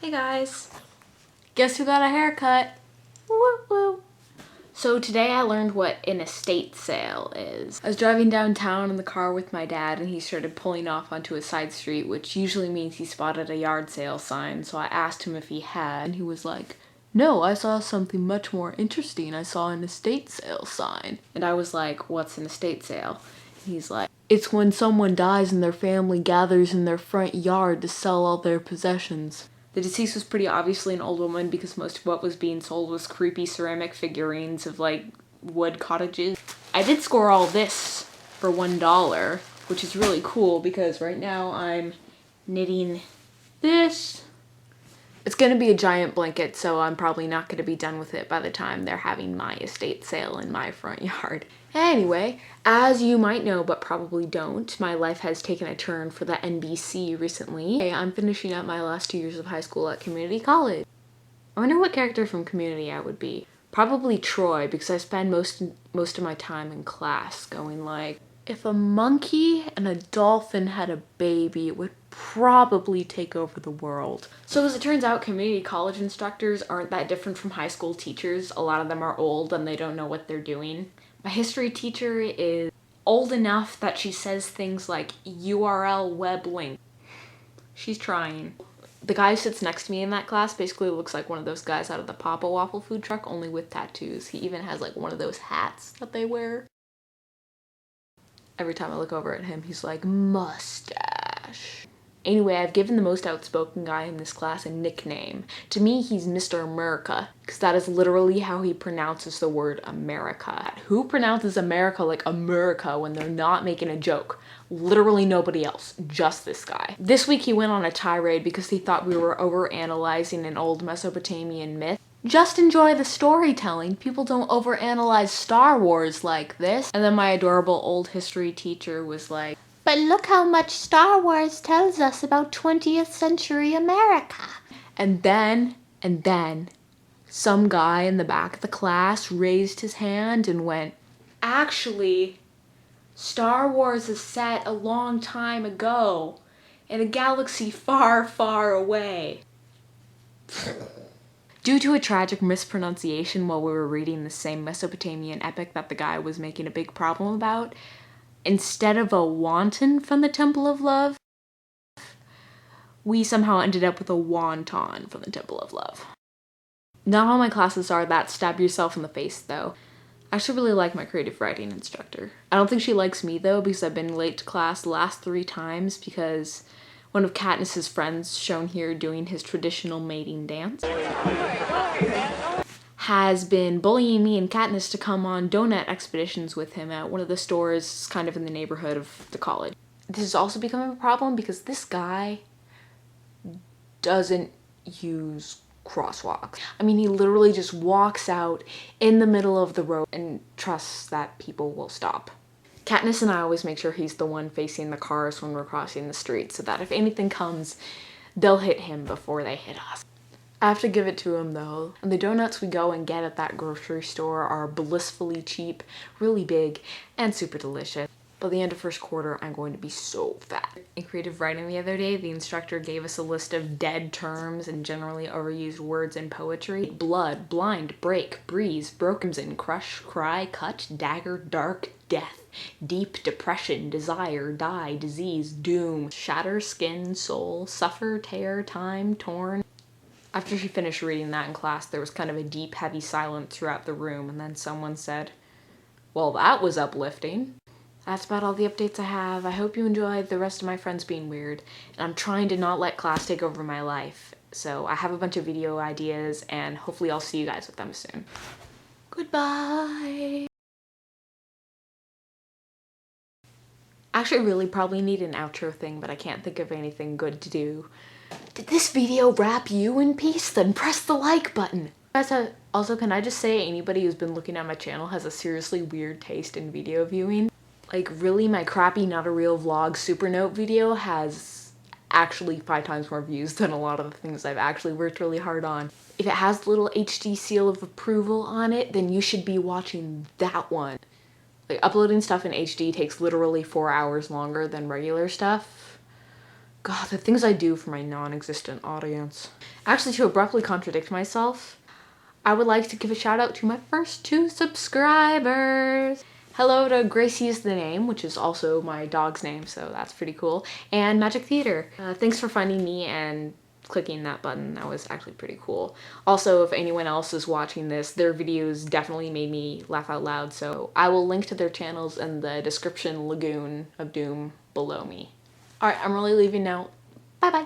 Hey guys, guess who got a haircut? Woo woo. So today I learned what an estate sale is. I was driving downtown in the car with my dad and he started pulling off onto a side street, which usually means he spotted a yard sale sign. So I asked him if he had, and he was like, "No, I saw something much more interesting. I saw an estate sale sign." And I was like, "What's an estate sale?" And he's like, "It's when someone dies and their family gathers in their front yard to sell all their possessions." The deceased was pretty obviously an old woman because most of what was being sold was creepy ceramic figurines of like wood cottages. I did score all this for $1, which is really cool because right now I'm knitting this. It's gonna be a giant blanket, so I'm probably not gonna be done with it by the time they're having my estate sale in my front yard. Anyway, as you might know, but probably don't, my life has taken a turn for the NBC recently. I'm finishing up my last 2 years of high school at community college. I wonder what character from Community I would be. Probably Troy, because I spend most of my time in class going like, if a monkey and a dolphin had a baby, it would probably take over the world. So as it turns out, community college instructors aren't that different from high school teachers. A lot of them are old and they don't know what they're doing. My history teacher is old enough that she says things like URL web link. She's trying. The guy who sits next to me in that class basically looks like one of those guys out of the Papa Waffle food truck, only with tattoos. He even has like one of those hats that they wear. Every time I look over at him, he's like, mustache. Anyway, I've given the most outspoken guy in this class a nickname. To me, he's Mr. America, because that is literally how he pronounces the word America. Who pronounces America like America when they're not making a joke? Literally nobody else, just this guy. This week he went on a tirade because he thought we were overanalyzing an old Mesopotamian myth. Just enjoy the storytelling. People don't overanalyze Star Wars like this. And then my adorable old history teacher was like, but look how much Star Wars tells us about 20th century America. And then, some guy in the back of the class raised his hand and went, actually, Star Wars is set a long time ago in a galaxy far, far away. Due to a tragic mispronunciation while we were reading the same Mesopotamian epic that the guy was making a big problem about, instead of a wanton from the Temple of Love, we somehow ended up with a wonton from the Temple of Love. Not all my classes are that stab yourself in the face though. I actually really like my creative writing instructor. I don't think she likes me though because I've been late to class the last 3 times because one of Katniss's friends, shown here doing his traditional mating dance, has been bullying me and Katniss to come on donut expeditions with him at one of the stores kind of in the neighborhood of the college. This is also becoming a problem because this guy doesn't use crosswalks. I mean, he literally just walks out in the middle of the road and trusts that people will stop. Katniss and I always make sure he's the one facing the cars when we're crossing the street so that if anything comes, they'll hit him before they hit us. I have to give it to him though, and the donuts we go and get at that grocery store are blissfully cheap, really big, and super delicious. By the end of first quarter, I'm going to be so fat. In creative writing the other day, the instructor gave us a list of dead terms and generally overused words in poetry. Blood, blind, break, breeze, broken, crush, cry, cut, dagger, dark, death, deep, depression, desire, die, disease, doom, shatter, skin, soul, suffer, tear, time, torn. After she finished reading that in class, there was kind of a deep, heavy silence throughout the room, and then someone said, well, that was uplifting. That's about all the updates I have. I hope you enjoyed the rest of my friends being weird, and I'm trying to not let class take over my life. So I have a bunch of video ideas, and hopefully I'll see you guys with them soon. Goodbye! Actually, I really probably need an outro thing, but I can't think of anything good to do. Did this video wrap you in peace? Then press the like button. Also, can I just say anybody who's been looking at my channel has a seriously weird taste in video viewing? Like really, my crappy not a real vlog super note video has actually 5 times more views than a lot of the things I've actually worked really hard on. If it has the little HD seal of approval on it, then you should be watching that one. Like uploading stuff in HD takes literally 4 hours longer than regular stuff. God, the things I do for my non-existent audience. Actually, to abruptly contradict myself, I would like to give a shout out to my first 2 subscribers. Hello to Gracie's the name, which is also my dog's name, so that's pretty cool. And Magic Theater. Thanks for finding me and clicking that button. That was actually pretty cool. Also, if anyone else is watching this, their videos definitely made me laugh out loud, so I will link to their channels in the description lagoon of doom below me. Alright, I'm really leaving now. Bye bye.